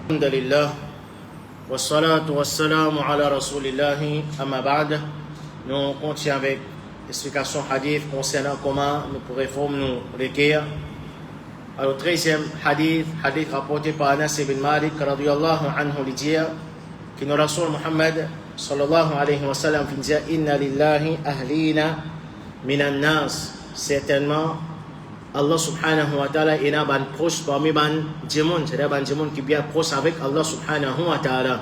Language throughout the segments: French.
Alhamdulillah, wassalatu wassalamu ala rasulillahi, amma ba'd. Nous continuons avec l'explication hadith concernant comment nous pourrions réformer nos requêtes. Alors, 13e hadith rapporté par Anas ibn Malik, radiyallahu anhu, lui dit que le Rasul Muhammad, sallallahu alayhi wa sallam, dit Inna lillahi ahlina minan nas. Certainement, Allah subhanahu wa ta'ala est un proche parmi ban djimoun, c'est-à-dire ban djimoun qui est bien proche avec Allah subhanahu wa ta'ala.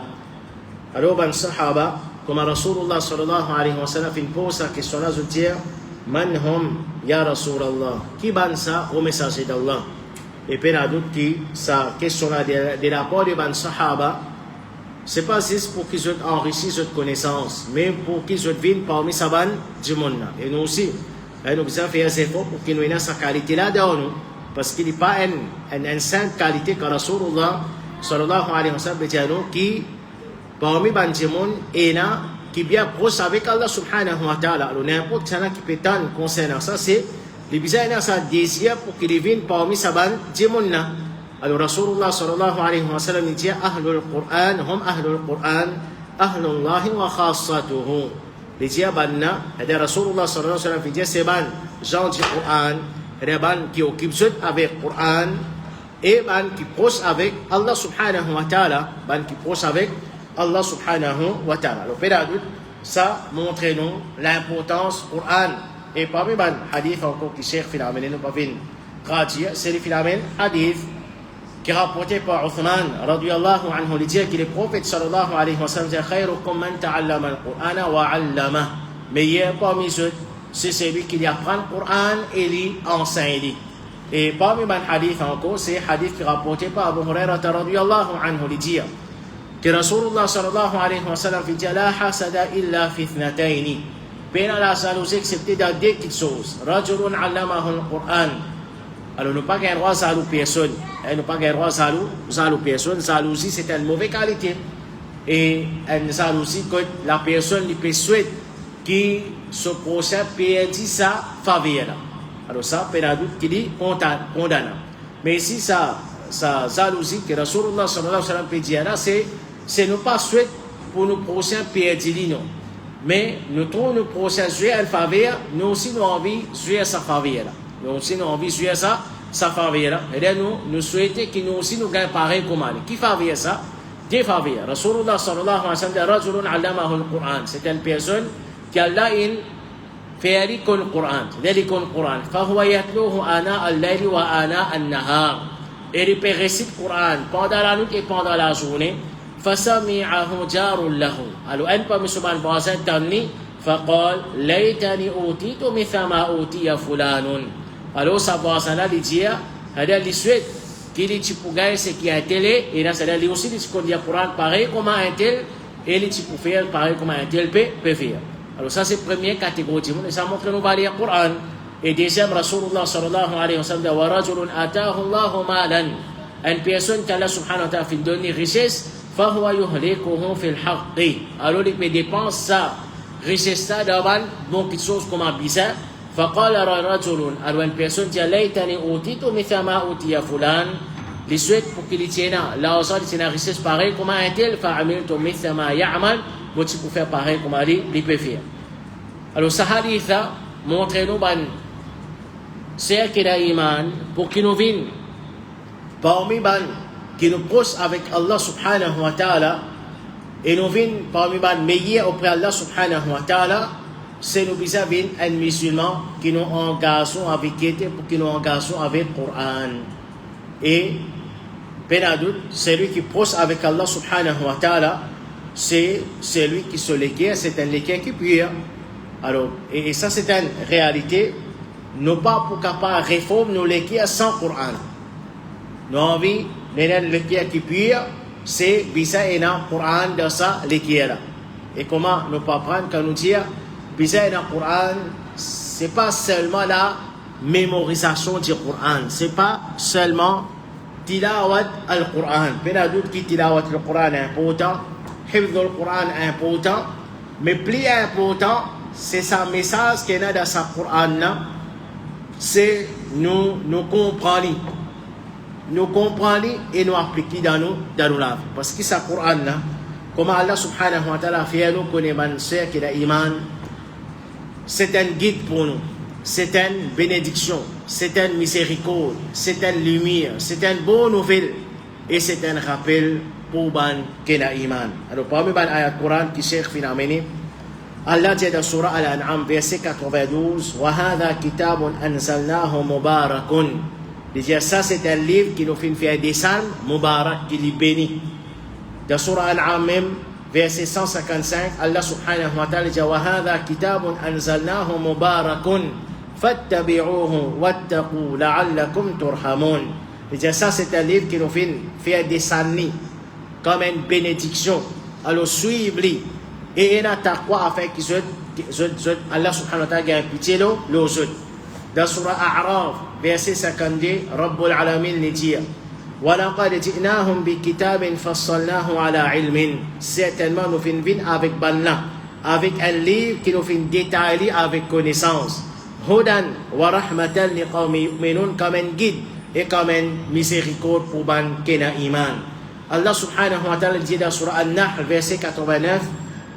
Alors, ban sahaba, comme Rasulullah sallallahu alayhi wa sallam, fin pose la question là, je dis Man hum ya Rasulallah, qui ban ça au messager d'Allah? Et puis, il y a d'autres qui, sa question là, de la part de ban sahaba, c'est pas juste pour qu'ils enrichissent notre connaissance, mais pour qu'ils viennent parmi sa ban djimoun. Et nous aussi, nous devons faire des efforts pour qu'il nous ait sa qualité là dans nous, parce qu'il n'est pas une sainte qualité que Rasulullah sallallahu alayhi wa sallam dit à nous, qui parmi ban djimoun est là, qui est bien proche avec Allah subhanahu wa ta'ala. Alors n'importe qui peut t'en concernant ça, c'est les bizarres dans sa désir pour qu'il vienne parmi sa ban djimoun là. Alors Rasulullah sallallahu alayhi wa sallam dit Ahlul Qur'an, hum Ahlul Qur'an, Ahlullahi wa khassatuhu. Les diabanna, c'est Rasulullah sallallahu alayhi wa sallam dit c'est ban gens du Qur'an, c'est ban qui occupent avec le Qur'an et ban qui proche avec Allah subhanahu wa ta'ala, ban qui proche avec Allah subhanahu wa ta'ala. Alors pédagogue, ça montre nous l'importance du Qur'an. Et parmi ban hadith encore qui cherche finalement nous pas venir traduire, c'est le finalement hadith qui est rapporté par Uthman radiyallahu anhu, il dit que le prophète sallallahu alayhi wa sallam dit khayrukum man ta'allama al-Qur'ana wa 'allama. Meilleur parmi eux, c'est celui qui apprend le Qur'an et lui enseigne. Et parmi les hadiths encore, c'est hadith qui est rapporté par Abu Hurairah radiyallahu anhu, il dit que Rasulullah sallallahu alayhi wa sallam dit la hasada illa fi ithnatayn. Peine à la jalousie excepté dans deux petites choses. Rajulun 'allamahu al-Qur'an. Alors, nous pas gagner droit à jaloux personne. Nous pas gagner droit à jaloux personne. Jalousie, c'est une mauvaise qualité. Et une jalousie que la personne lui souhaite qui se prochain perdit sa faveur. Alors, ça, pédagogue qui dit condamne. Mais ici, sa jalousie que Rasulullah sallallahu alayhi wa sallam peut dire là, c'est nous pas souhaite pour nous prochains perdre non. Mais nous trouvons nous prochains jouer une faveur, nous aussi nous envie jouer sa faveur. Nous aussi nous envie jouer sa faveur. Et là nous souhaitons que nous aussi nous gagnons pareil comme elle. Qui faveur ça? Des faveurs. Rasulullah sallallahu alayhi wa sallam, rajulun 'allamahu al-Qur'an. C'est une personne qui a là une fait le Qur'an. C'est-à-dire le Qur'an. Fahuwa yatluhu ana al-layli wa ana an-nahar. Et il récite le Qur'an pendant la nuit et pendant la journée. فسمعه جار له. Alors un parmi ses voisins t'amni فقال ليتني أوتيت مثل ما أوتي فلان. Alors sa voisin là lui dit هذا اللي souhaite qu'il est pour gagner ce qui a télé et là ça lui aussi dit qu'on dit Coran pareil comme un tel et il pour faire pareil comme un tel peut faire. Alors ça c'est première catégorie et ça montre nous va lire Coran. Et deuxième Rasulullah sallallahu alayhi wa sallam wa rajulun atahu Allahu malan. Une personne qui Allah subhanahu wa ta'ala fait donner richesse فهو يهلكه في الحق. Alors il peut dépenser sa richesse dans bon quelque chose comme un bizarre. فقال رجل, alors une personne dit ليتني أوتيت مثل ما أوتي فلان. Il souhaite pour qu'il tienne l'argent, il tienne la richesse pareil comme un tel. فعملت مثل ما يعمل. Moi tu peux faire pareil comme il peut faire. Alors ce hadith montre nous c'est qu'il a iman pour qu'il nous vienne parmi qui nous pousse avec Allah subhanahu wa ta'ala et nous viennent parmi les meilleurs auprès d'Allah subhanahu wa ta'ala, c'est nous vis-à-vis un musulman qui nous engageons avec pour que nous engageons avec le Coran. Et pénadoute, celui qui pousse avec Allah subhanahu wa ta'ala, c'est celui qui se l'équerre, c'est un équerre qui pure. Alors, et ça c'est une réalité, nous pas pour capable réformer nos l'équerre sans Coran. Nous envie l'équerre qui pure, c'est bisa et dans le Coran de ça l'équerre. Et comment nous pas prendre quand nous dire bisa et dans le Coran, c'est pas seulement la mémorisation du Coran, c'est pas seulement tilawat al-Quran. Pédagogue qui tilawat le Coran est important, hifz le Coran est important, mais plus important, c'est sa message qu'il y a dans sa Coran, c'est nous comprendre. nous comprenons et nous appliquons dans nos la vie. Parce que ce Coran là, comme Allah subhanahu wa ta'ala fait nous connaître qui est iman, c'est un guide pour nous, c'est une bénédiction, c'est une miséricorde, c'est une lumière, c'est une bonne nouvelle et c'est un rappel pour ban qui est iman. Alors parmi les ayats du Coran qui Cheikh fin amené, Allah dit dans Surah Al-An'am verset 92, wa hadha kitabun anzalnahu mubarakun. Il dit ça c'est un livre qui nous fait faire descendre mubarak qui est béni. Dans Surah Al-An'am même verset 155, Allah subhanahu wa ta'ala dit wa hadha kitabun anzalnahu mubarakun fattabi'uhu wattaqu la'allakum turhamun. Il dit ça c'est un livre qui nous fait faire descendre comme une bénédiction. Alors suivez-le. Et il y a taqwa afin que Allah subhanahu wa ta'ala gagne pitié les autres. Dans Surah A'raf, verset 52, Rabbul Alamin dit وَلَقَدْ جِئْنَاهُمْ بِكِتَابٍ فَصَّلْنَاهُ عَلَى عِلْمٍ. Certainement, nous finissons avec Banna, avec un livre qui nous fait détailler avec connaissance. Hudan wa rahmatan liqawmi yu'minun, comme un guide et comme une miséricorde pour ban kena iman. Allah subhanahu wa ta'ala dit dans Surah An-Nahl, verset 89,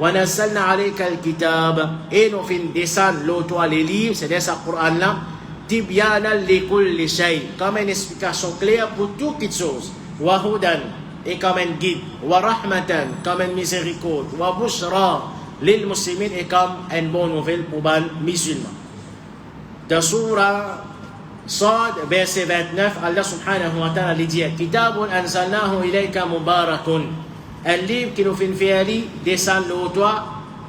وَنَزَّلْنَا عَلَيْكَ الْكِتَابَ. Et nous finissons descendre l'auto les livres, c'est-à-dire ce Coran-là, Tibyana likulli shay, comme une explication claire pour toutes choses. Wa hudan, et comme un guide. Wa rahmatan, comme une miséricorde. Wa bushra lil muslimin, et comme une bonne nouvelle pour les musulmans. Dans Surah Sad, verset 29, Allah subhanahu wa ta'ala dit Kitabun anzalnahu ilayka mubarakun. Un livre qui nous fait faire descendre au toit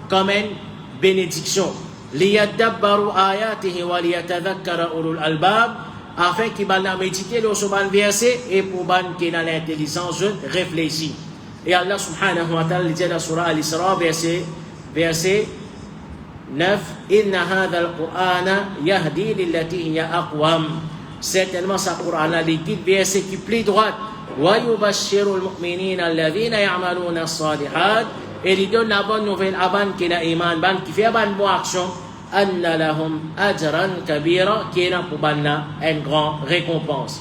comme une bénédiction. لِيَدَّبَّرُوا آيَاتِهِ وَلِيَتَذَكَّرَ أُولُو الْأَلْبَابِ, afin qu'ils vont méditer le verset et pour qu'ils aient l'intelligence réfléchie. Et Allah subhanahu wa ta'ala dit dans Surah Al-Isra, verset 9, Inna hadha al-Qur'ana yahdi lillati hiya aqwam. Certainement, ce Qur'an-là, les guides verset qui plie droite. Wa yubashshiru al-mu'minina alladhina ya'maluna as-salihat. Et il donne la bonne nouvelle à ban qui a iman, ban qui fait une bonne action, anna lahum ajran kabira, qui est pour banna une grande récompense.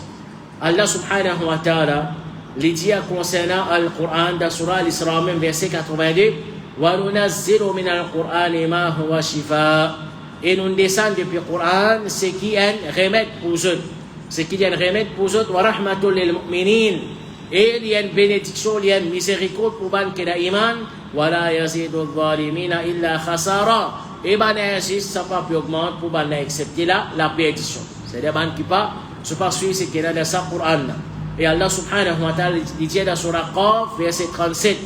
Allah subhanahu wa ta'ala, les dit concernant le Coran, dans Surah Al-Isra, même verset 82, wa nunazzilu min al-Qur'an ma huwa shifa. Et nous descendons depuis le Coran, ce qui est un remède pour eux. Ce qui est un remède pour eux, wa rahmatul lil mu'minin. Et il y a une bénédiction, il y a une miséricorde pour ban qui a iman. وَلَا يَزِيدُ الظَّالِمِينَ إِلَّا خَسَارًا. Et ben ainsi, ça ne peut pas augmenter pour ben accepter la perdition. C'est-à-dire ben qui pas, je pense que c'est qu'il y a dans ça Coran. Et Allah subhanahu wa ta'ala dit dans Surah Qaf, verset 37,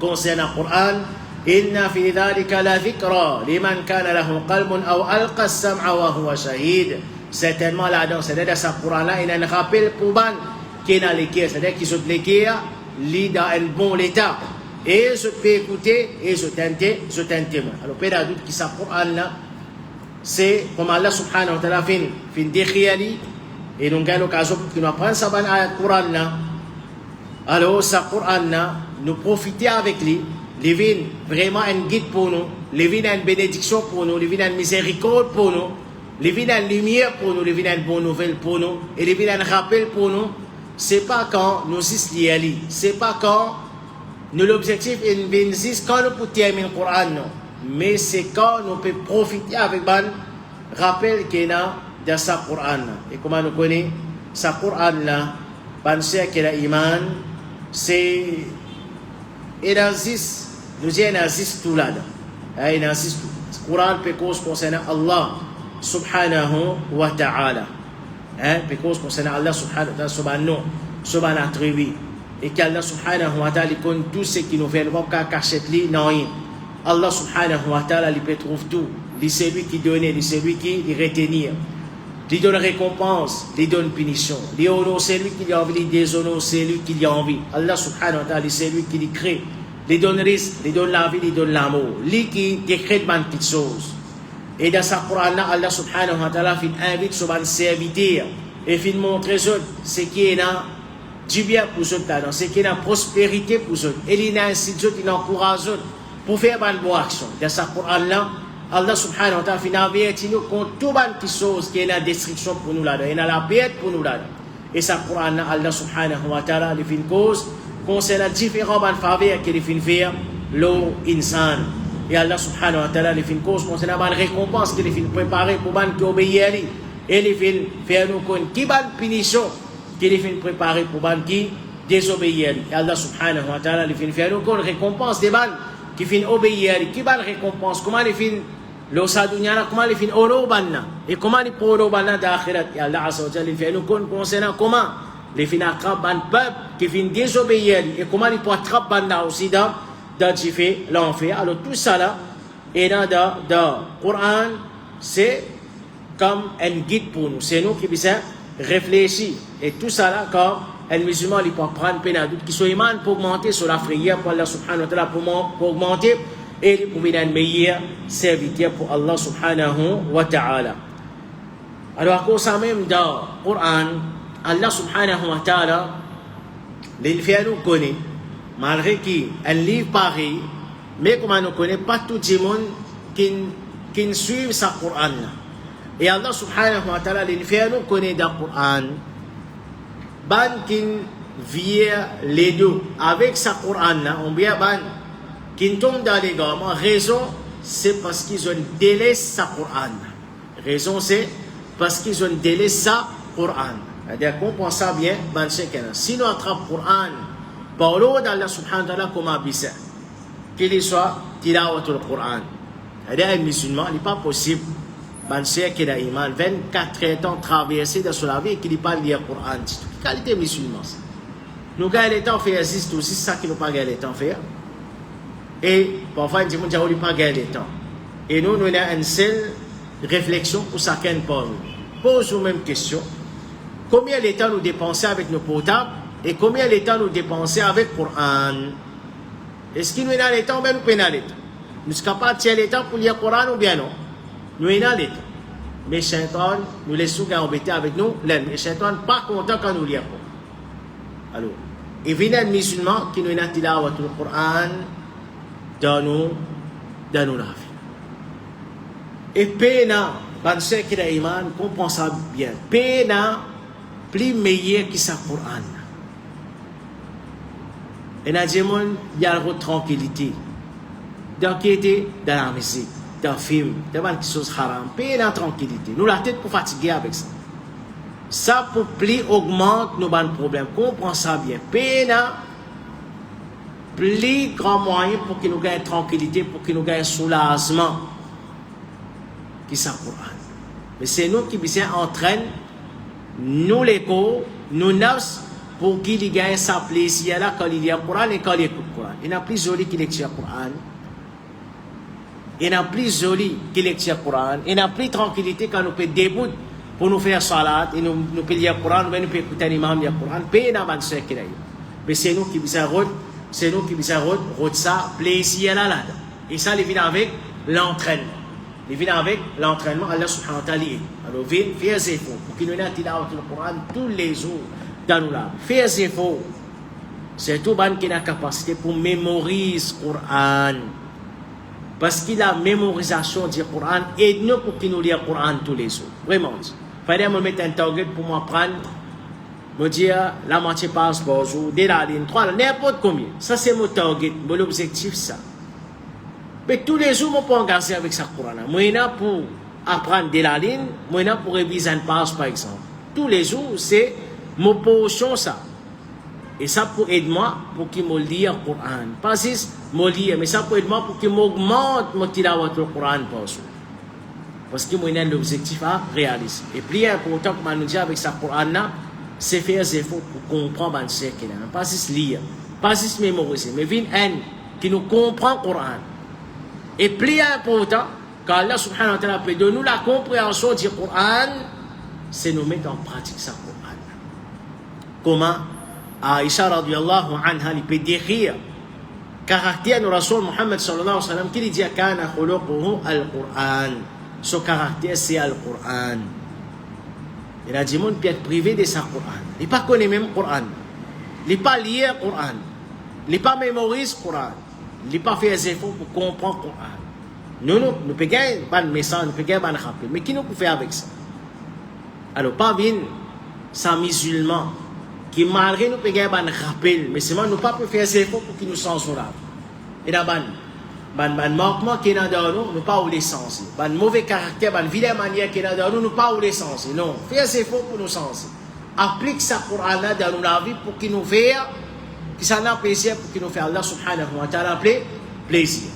concernant le Coran, إِنَّ فِي ذَلِكَ لَذِكْرًا لِمَنْ كَانَ لَهُ قَلْبٌ أَوْ أَلْقَى السَّمْعَ وَهُوَ شَهِيدٌ. Certainement là-dedans, c'est-à-dire dans ce Coran-là, il y a un rappel pour ben qui est dans l'équerre, c'est-à-dire qu'ils ont l'équerre, lit dans un bon état. Et je peux écouter et je t'intémoin. Alors, pas de doute que ce Coran-là, c'est comme Allah subhanahu wa ta'ala fin décrire, et nous avons l'occasion pour nous apprendre ce Coran-là. Alors, ce Coran-là, nous profiter avec lui, il vient vraiment un guide pour nous, il vient une bénédiction pour nous, il vient une miséricorde pour nous, il vient une lumière pour nous, il vient une bonne nouvelle pour nous, et il vient un rappel pour nous. C'est pas quand nous sommes liés, c'est pas quand nous l'objectif est de quand nous pouvons terminer le Coran, mais c'est quand nous pouvons profiter avec le rappel qu'il y a dans ce Coran. Et comment nous connaissons ce Coran-là, penser qu'il y a iman, c'est il existe, nous y existe tout là. Il existe tout. Ce Coran peut cause concernant Allah subhanahu wa ta'ala. Peut cause concernant Allah subhanahu attribut. Et qu'Allah subhanahu wa ta'ala connaît tout ce qui nous fait, nous ne pouvons pas cacher lui, non. Allah subhanahu wa ta'ala il peut trouver tout. C'est lui qui donne, c'est lui qui retenir. Il donne récompense, il donne punition. Il honore, c'est lui qui a envie, il déshonore, c'est lui qui a envie. Allah subhanahu wa ta'ala c'est lui qui le crée. Il donne risque, il donne la vie, il donne l'amour. Lui qui décrète de petites choses. Et dans ce Coran-là, Allah subhanahu wa ta'ala invite son serviteur et il montre ce qui est là. Du bien pour eux, c'est qu'il y a une prospérité pour eux. Et il y a ainsi de il encourage eux pour faire une bonne action. Dans ce Coran-là, Allah subhanahu wa ta'ala avertit nous contre toutes les choses qui est la destruction pour nous là. Il y a la paix pour nous là. Et ça, Coran, Allah subhanahu wa ta'ala, il fait une cause concernant différents faveurs qu'il fait faire l'eau insan. Et Allah subhanahu wa ta'ala, il fait une cause concernant la récompense qu'il fait préparer pour les qui obéissent à lui. Et il fait faire nous connaître qui va punition qu'il fait préparer pour les qui désobéissent à lui. Et Allah subhanahu wa ta'ala, il fait faire nous connaître récompense des balles qui fait obéir à lui. Qui va récompense? Comment il fait le sadunyana? Comment il fait oro banna? Et comment il peut oro banna d'akhirat? Et Allah azza wa jalla, il fait nous connaître concernant comment il fait attraper un peuple qui fait désobéir à lui. Et comment il peut attraper banna aussi dans l'enfer. Alors tout ça là, et dans le Coran, c'est comme un guide pour nous. C'est nous qui puissions réfléchir. Et tout ça là, comme un musulman, il peut prendre peine à doute, qui soit iman pour augmenter sur la prière pour Allah subhanahu wa ta'ala, pour augmenter et pour devenir un meilleur serviteur pour Allah subhanahu wa ta'ala. Alors à cause même dans le Coran, Allah subhanahu wa ta'ala, il fait nous connaître. Malgré qu'un livre pareil, mais comme on ne connaît pas tout le monde qui suit ce Coran. Et Allah subhanahu wa ta'ala, il fait nous connaître dans le Coran, ban qui vient les deux avec ce Coran, on vient ban qui tombe dans les gammes. Raison, c'est parce qu'ils ont délaissé ce Coran. Raison, c'est parce qu'ils ont délaissé ce Coran. C'est-à-dire qu'on pense bien, ban si nous attrapons le Coran, Paulo d'Allah subhanahu wa ta'ala comme abissa qu'il soit tilawatul Coran. C'est-à-dire un musulman, il n'est pas possible penser qu'il a iman 24 ans traversé dans la vie et qu'il n'est pas lire le Coran. C'est toute qualité musulman. Nous gagnons le temps de faire c'est aussi ça qui nous pas gagner le temps de faire. Et parfois, nous disons qu'il pas gagner le temps. Et nous avons une seule réflexion pour chacun pour nous. Pose-nous même question. Combien de temps nous dépensons avec nos portables? Et combien de temps nous dépensons avec le Coran? Est-ce qu'il nous a le temps ou bien nous prenons le temps? Nous sommes capables de tirer le temps pour lire le Coran ou bien non? Nous avons le temps. Mais Shaitan, nous laissons embêter avec nous. Mais Shaitan n'est pas content quand nous lisons. Alors, il vient un musulman qui nous a tiré le Coran dans nos la vie. Et pena, pensez qu'il a iman, comprend ça bien. Pena, plus meilleur que ça Coran. Et dans le monde, il y a la tranquillité. Dans qui était dans la musique, dans le film, dans les choses haram. Paix dans la tranquillité. Nous, la tête pour fatiguer avec ça. Ça, pour plus augmente nos problèmes. Comprends ça bien. Paix dans plus grand moyen pour que nous gagnions tranquillité, pour que nous gagnions soulagement. Qui ça Coran. Mais c'est nous qui entraînent, nous les corps, nous nafs, pour qu'il gagne sa plaisir là quand il y a le Coran et quand il écoute le Coran. Il n'a plus joli qu'il lecture le Coran. Il n'a plus joli qu'il lecture le Coran. Il n'a plus tranquillité quand nous pouvons debout pour nous faire salat et nous pouvons lire le Coran, nous pouvons écouter un imam lire le Coran. Paix dans le secret. Mais c'est nous qui route ça plaisir là. Et ça, il vient avec l'entraînement. Il vient avec l'entraînement. Allah subhanahu wa ta'ala. Alors, fais des efforts pour qu'il nous ait le Coran tous les jours. Fais des efforts. C'est tout le monde qui a la capacité pour mémoriser le Coran. Parce qu'il a la mémorisation du Coran et nous pour qu'il nous lise le Coran tous les jours. Vraiment. Il fallait me mettre un target pour m'apprendre, me dire la moitié passe par jour, dès la ligne 3, n'importe combien. Ça, c'est mon target, mon objectif, ça. Mais tous les jours, je peux engager avec ce Coran. Moi, pour apprendre dès la ligne, moi, pour réviser une page, par exemple. Tous les jours, c'est mon potion ça. Et ça pour aider moi pour qu'il me lise le Coran. Pas juste me lire, mais ça pour aider moi pour qu'il m'augmente mon tilawat le Coran par jour. Parce que moi j'ai l'objectif à réaliser. Et plus important que nous dire avec ce Coran là, c'est faire des efforts pour comprendre ce qu'il y a. Pas juste lire, pas juste mémoriser, mais venir un qui nous comprend le Coran. Et plus important, quand Allah subhanahu wa ta'ala peut donner nous la compréhension du Coran, c'est nous mettre en pratique ce Coran. Comment Aïcha radiyallahu anha il peut décrire caractère de Rasul Muhammad sallallahu alayhi wa sallam qui dit kana khuluquhu al-Qur'an. Son caractère c'est al-Qur'an. Il a dit mon peut être privé de sa Qur'an. Il pas connaît même Qur'an. Il pas lire Qur'an. Il pas mémorise Qur'an. Il pas fait des efforts pour comprendre Qur'an. Nous peut gagner un message, nous peut gagner un rappel. Mais qui nous peut faire avec ça? Alors pas bien sans musulmans, qui malgré nous peut gagner un rappel, mais seulement nous pas faire ces efforts pour qu'ils nous censurent. Et là, ban manquement qui est dans nous, nous pas où l'essence. Ban mauvais caractère, ban vilaine manière qui est dans nous, nous pas où l'essence. Non, faire ces efforts pour nous censurer. Applique ça pour Allah dans la vie pour qu'il nous fasse, qu'il s'en a plaisir pour qu'il nous fasse Allah subhanahu wa ta'ala plaisir.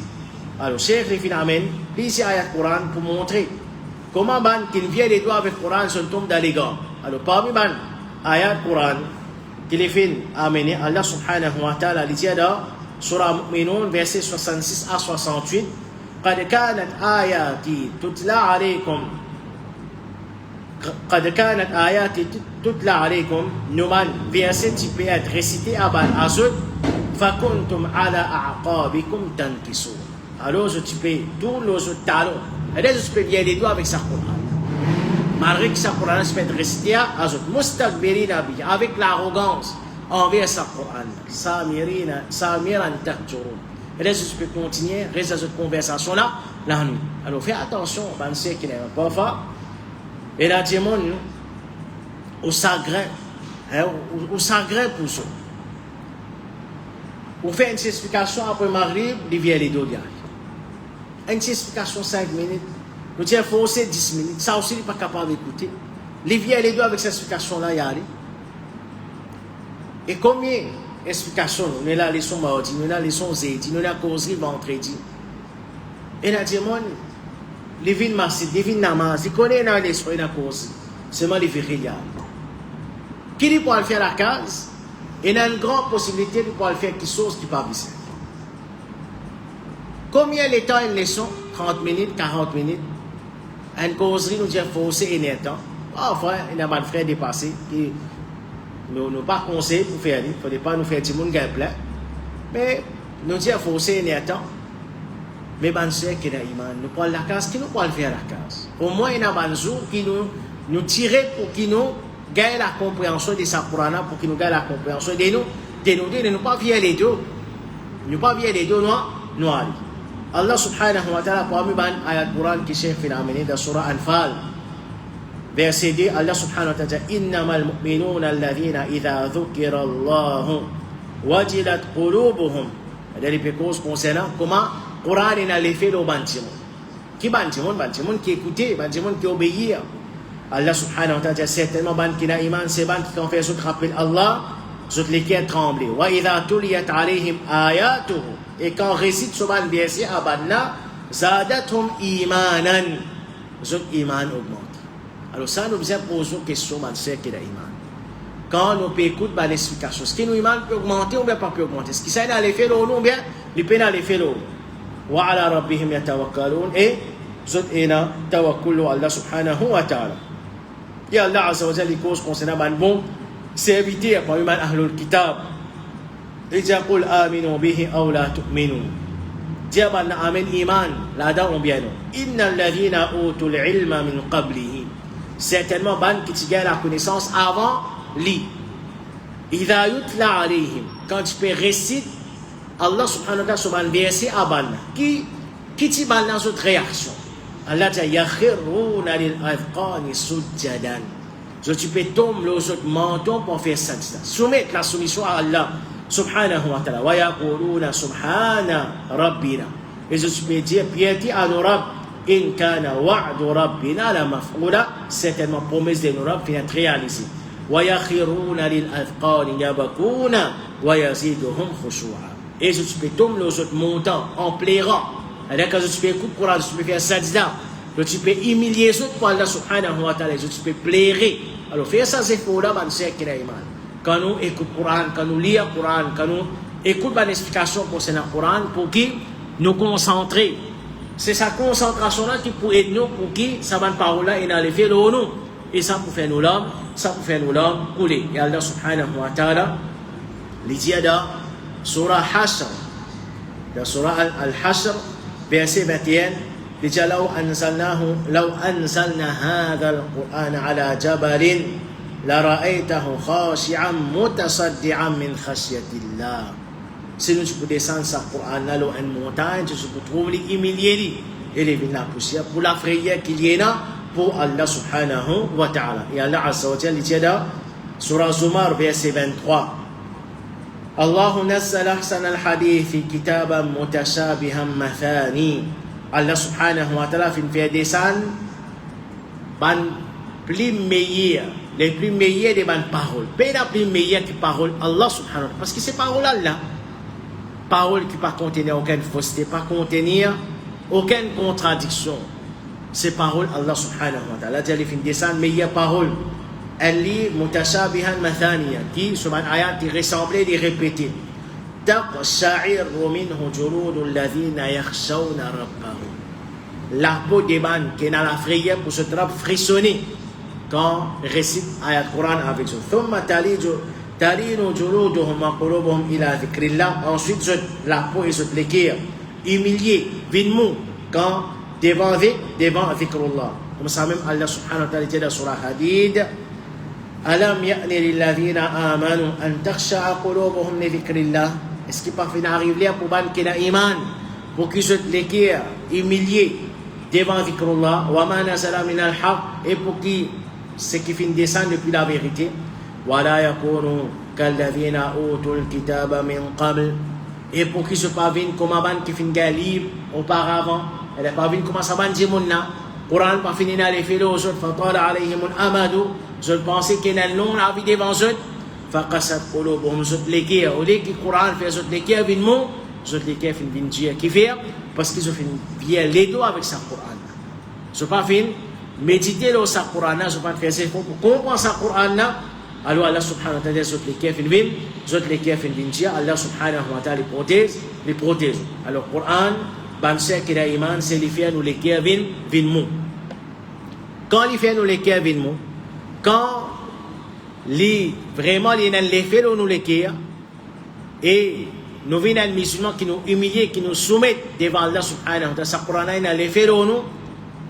Alors, Cheikh les amène, ici ayat Coran pour montrer comment ban qui vient les doigts avec le Coran se tombe dans les gants. Alors, parmi ban ayat Coran qui les fait amener, Allah subhanahu wa ta'ala dit dans Surah Mu'minun, verset 66 à 68, قد كانت آياتي تتلى عليكم نمان verset qui peut être récité à ban azut فكنتم على أعقابكم تنكسون. Alors je peux tous nos talons et là je peux bien les doigts avec sa Coran malgré que sa Coran se peut être récité à azut mustakbirina bi avec l'arrogance envers sa Coran samiran tahjurun. Et là je peux continuer reste cette conversation là nous. Alors fais attention pensez qu'il n'est pas fort. Et là, Dieu au sagrin, au sagrin pour ça. On fait une explication après Maghrib, il vient les deux. Une explication 5 minutes, nous tiens forcé 10 minutes, ça aussi, il n'est pas capable d'écouter. Il vient les deux avec cette explication-là, il y a. Et combien d'explications nous avons la leçon mardi, nous avons la leçon jeudi, nous avons la causerie vendredi. Et là, Dieu les vignes masses, les vignes namaz, ils connaissent dans l'esprit de la cause. Seulement les vérités. Qui dit pour le faire la case, il y a une grande possibilité de pouvoir le faire quelque chose qui n'est pas visible. Combien de temps une leçon 30 minutes, 40 minutes. Une causerie nous dit forcer et net temps. Enfin, il y a des frères dépassés qui nous pas conseillé pour faire. Il ne faudrait pas nous faire tout le monde plein. Mais nous dit forcer et net temps. Mais ban sœur qui n'a iman, nous prenons la case, qui nous peut faire la case. Au moins, il y a un jour qui nous tire pour qu'il nous gagne la compréhension de sa Coran, pour qu'il nous gagne la compréhension de nous pas via les deux. Nous pas via les deux noirs. Allah subhanahu wa ta'ala, parmi ban ayat Coran qui s'est fait amener dans Surah Anfal, verset 2, Allah subhanahu wa ta'ala, innamal mu'minuna alladhina idha dhukira Allahu wajilat qulubuhum. C'est-à-dire les causes concernant comment Coran est dans l'effet de Bantimon. Qui Bantimon? Bantimon qui écoutait, Bantimon qui obéit. Allah subhanahu wa ta'ala, certainement, ban qui n'a iman, c'est ban qui fait ce rappel Allah, zot les cœurs tremblés. Wa idha tuliyat alayhim ayatuhu. Et quand on récite ce ban verset à banna, zadathum imanan. Zot iman augmente. Alors ça nous pose une question, man, c'est qui n'a iman. Quand nous écoutons ban explication, ce qui nous iman peut augmenter ou bien pas peut augmenter. Ce qui ça dans l'effet de l'eau ou bien, il peut dans l'effet de l'eau. وعلى ربهم يتوكلون إيه زد إنا توكل الله سبحانه وتعالى يا الله عز وجل يكوز concernant ban bon serviteur parmi man ahlul kitab إذا قل آمنوا به أو لا تؤمنوا dia ban amen iman la da on bien إن الذين أوتوا العلم من قبله certainement ban qui tiga la connaissance avant lui إذا يتلى عليهم quand tu peux réciter Allah subhanahu wa ta'ala subhanahu verset aban qui ti ban dans cette réaction Allah dit yakhiruna lil adqani sujadan je tu peux tomber les autres mentons pour faire ça soumettre la soumission à Allah subhanahu wa ta'ala wa yaquluna subhana rabbina et je tu peux dire piété à nos rabb in kana wa'du rabbina la maf'ula certainement promesse de nos rabb finit réalisée wa yakhiruna lil adqani yabkuna wa yaziduhum khushu'a. Et je peux tomber les autres montants en plairant. C'est-à-dire que je peux écouter pour Allah, je peux faire sajda, je peux humilier les autres pour Allah subhanahu wa ta'ala, je peux plairer. Alors faire ça, c'est pour là, c'est qui est iman. Quand nous écoutons le Coran, quand nous lisons le Coran, quand nous écoutons l'explication concernant le Coran, pour qui nous concentrer. C'est sa concentration-là qui peut aider nous, pour qui ça va parole-là et dans les faits de nous. Et ça pour faire nous l'homme, ça pour faire nous l'homme couler. Et Allah subhanahu wa ta'ala, les diada, Surah Hashr, dans Surah Al-Hashr, verset 21, il dit لو أنزلنا هذا القرآن على جبل لرأيته خاشعا متصدعا من خشية الله. Si nous pouvons descendre ce Coran là, une montagne, tu peux trouver humilié et les la poussière pour la frayeur qu'il y a pour Allah subhanahu wa ta'ala. Et Allah azza wa jalla dit Surah Zumar, verset 23. Allah nazzal ahsan al-hadith kitaban mutashabihan mathani. Allah subhanahu wa ta'ala fait descendre plus meilleur, les plus meilleurs des bonnes paroles. Pas la plus meilleure que parole Allah subhanahu wa ta'ala. Parce que c'est parole Allah. Parole qui ne peut contenir aucune fausseté, pas contenir aucune contradiction. C'est parole Allah subhanahu wa ta'ala. Elle fait descendre meilleure parole. Elle lit mutashabihan mathaniya, qui sur un ayat qui ressemblait de répéter. تقشعر منه جلود الذين يخشون ربهم. La peau des bannes qui est dans la frayeur pour se frissonner quand récite ayat Coran avec eux. ثم تلين جلودهم وقلوبهم إلى ذكر الله. Ensuite la peau et se l'équerre humilié, vinement quand devant dhikrullah. Comme ça même Allah subhanahu wa ta'ala dit dans surah Hadid, ألم يأن للذين آمنوا أن تخشع قلوبهم لذكر الله. Est-ce qu'il parvient à arriver pour ban qui a iman, pour qu'ils se l'équerre humilié devant dhikrullah, wa ma nazala min al-haq, et pour qui ce qui finit descendre depuis la vérité, ولا يكونوا كالذين أوتوا الكتاب من قبل, et pour qu'ils se parviennent comme un ban qui finit un livre auparavant, elle est parvenue comme ça ban jimonna, Coran pas fini dans les philosophes, فطال عليهم الأمد, je pensais qu'il y a un long avis devant eux. فقست قلوبهم زوت لكيه وليك القرآن في زوت لكيه بين مو زوت لكيه في البنجية كيفية parce qu'ils ont fait bien les deux avec sa Coran. Je pas fait méditer le sa Coran, je pas faire c'est pour comprendre sa Coran. Alors Allah subhanahu wa ta'ala zot lekeye fi al-bim, zot lekeye fi al-binjia, Allah subhanahu wa ta'ala les protège. Alors Coran ban se qui a iman c'est les faire nous lekeye vin mou. Quand les faire nous lekeye vin mou, quand vraiment les fait nous lekeye et nous venons un musulman qui nous humilie, qui nous soumet devant Allah subhanahu wa ta'ala, sa Coran a les fait nous,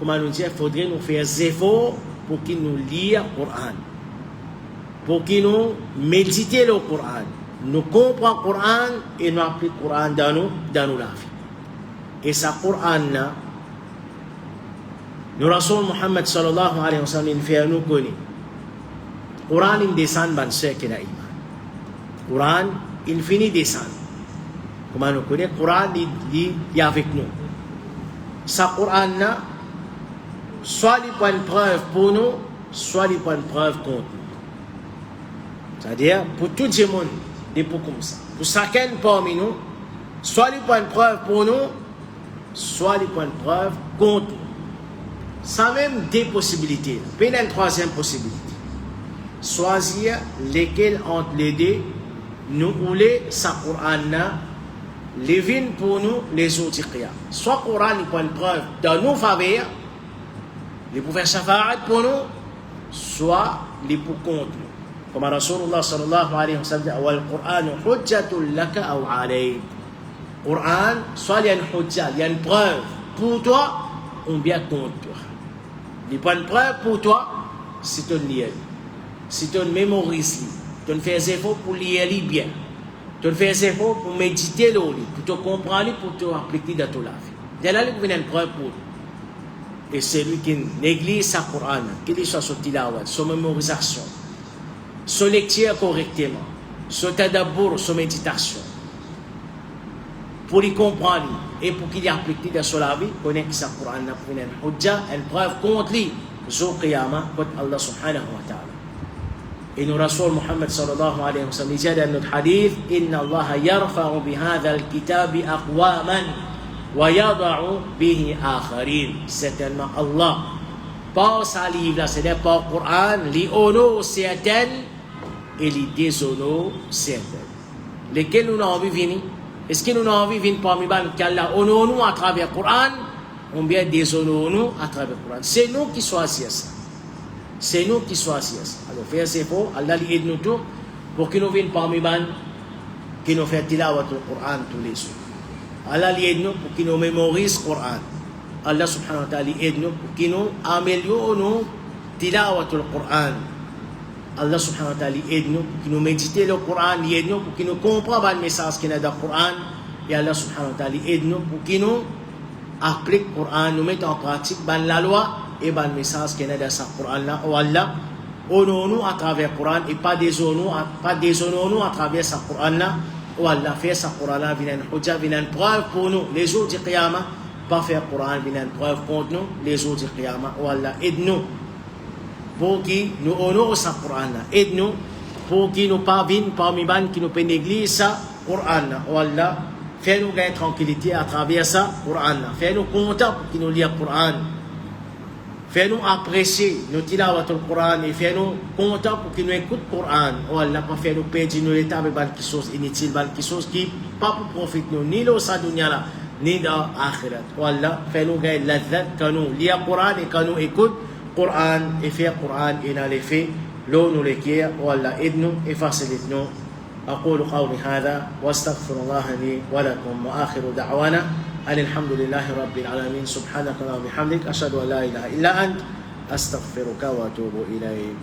comment nous dire, il faudrait nous faire des efforts pour qu'il nous lise le Coran, pour qu'il nous médite le Coran, nous comprenions le Coran et nous appliquons le Coran dans nos la vie. Et sa Coran, nous Rasul Muhammad sallallahu alayhi wa sallam fait nous connaître. Le Coran il descend dans ce qu'il a iman. Le Coran il finit descendre. Comment nous connaissons, le Coran il est avec nous. Sa Coran, soit il prend une preuve pour nous, soit il prend une preuve contre nous. C'est-à-dire, pour tout le monde, des pour comme ça. Pour chacun parmi nous, soit il prend une preuve pour nous, soit il prend une preuve contre nous. Sans même deux possibilités. Puis il y a une troisième possibilité. Choisir lesquelles entre les deux, nous voulons sa Coran, les vignes pour nous, les autres qiyam. Soit le Coran il prend une preuve dans nos faveurs, les pour faire shafa'at pour nous, soit les pour contre nous. Comme Rasulullah sallallahu alayhi wa sallam dit, wal Coran hujjatul laka aw alayk. Coran, soit il y a une hujja, il y a une preuve pour toi ou bien contre toi. Il prend une preuve pour toi, si tu lis, si tu mémorises, tu fais des efforts pour lire bien. Tu fais des efforts pour méditer le livre, pour te comprendre, pour te appliquer dans ta vie. C'est là que vient une preuve pour toi. Et celui qui néglige sa Coran, qu'il soit sur tilawat, sur mémorisation, sur lecture correctement, sur tadabbur, sur méditation, pour y comprendre et pour qu'il y applique dans sa vie, connaît que sa Coran pour une hujja, une preuve contre lui, jour qiyamah, contre Allah subhanahu wa ta'ala. Et nous Rasul Muhammad sallallahu alayhi wa sallam dit dans notre hadith, Inna Allah yarfa'u bihadha al-kitabi aqwaman wa yada'u bihi akharin. Certainement Allah, par sa livre là, c'est-à-dire par Coran, li honore certaines et li déshonore certaines. Lesquels nous avons envie de venir? Est-ce que nous avons envie de venir parmi nous qu'Allah honore nous à travers le Coran ou bien déshonore nous à travers le Coran? C'est nous qui choisissons ça. C'est nous qui choisissons. Alors, faire ces efforts, Allah aide nous tous pour que nous viennent parmi nous, qui nous fassent tilawat le Coran tous les jours. Allah aide nous pour que nous mémorisons le Coran. Allah subhanahu wa ta'ala aide nous pour que nous améliorons tilawat le Coran. Allah subhanahu wa ta'ala aide nous pour que nous méditions le Coran, aide nous pour que nous comprenions le message qu'il y a dans le Coran. Et Allah subhanahu wa ta'ala aide nous pour que nous appliquions le Coran, nous mettons en pratique la loi et le message qu'il y a dans ce Coran-là. Oh Allah, honorons-nous à travers le Coran et pas déshonorons-nous à travers ce Coran-là. Ou Allah fait ce Coran-là, vient une hujja, vient une preuve pour nous. Les jours du Qiyamah, pas faire le Coran, vient une preuve contre nous. Les jours du Qiyamah, ou Allah aide-nous pour qui nous honorons ce Coran-là. Aide-nous pour qui nous parviennent parmi les qui nous peut négliger ce Coran-là. Ou Allah, fais-nous gagner tranquillité à travers ce Coran-là. Fais-nous contents pour qui nous lisent le Coran. Fais-nous apprécier nous tilawat le Coran et fais-nous contents pour qu'ils nous écoutent le Coran. Oh Allah, pas faire nous perdre nos états avec quelque chose inutile, quelque chose qui pas pour profiter nous, ni dans sa dunya là, ni dans l'akhirat. Oh Allah, fais-nous gagner l'adzat quand nous lisons le Coran et quand nous écoutons le Coran et faire le Coran et dans les faits, l'eau nous l'équiert. Oh Allah, aide-nous et facilite-nous. أقول قولي هذا واستغفر الله لي ولكم وآخر دعوانا أن الحمد لله رب العالمين سبحانك اللهم وبحمدك أشهد أن لا إله إلا أنت أستغفرك وأتوب إليك.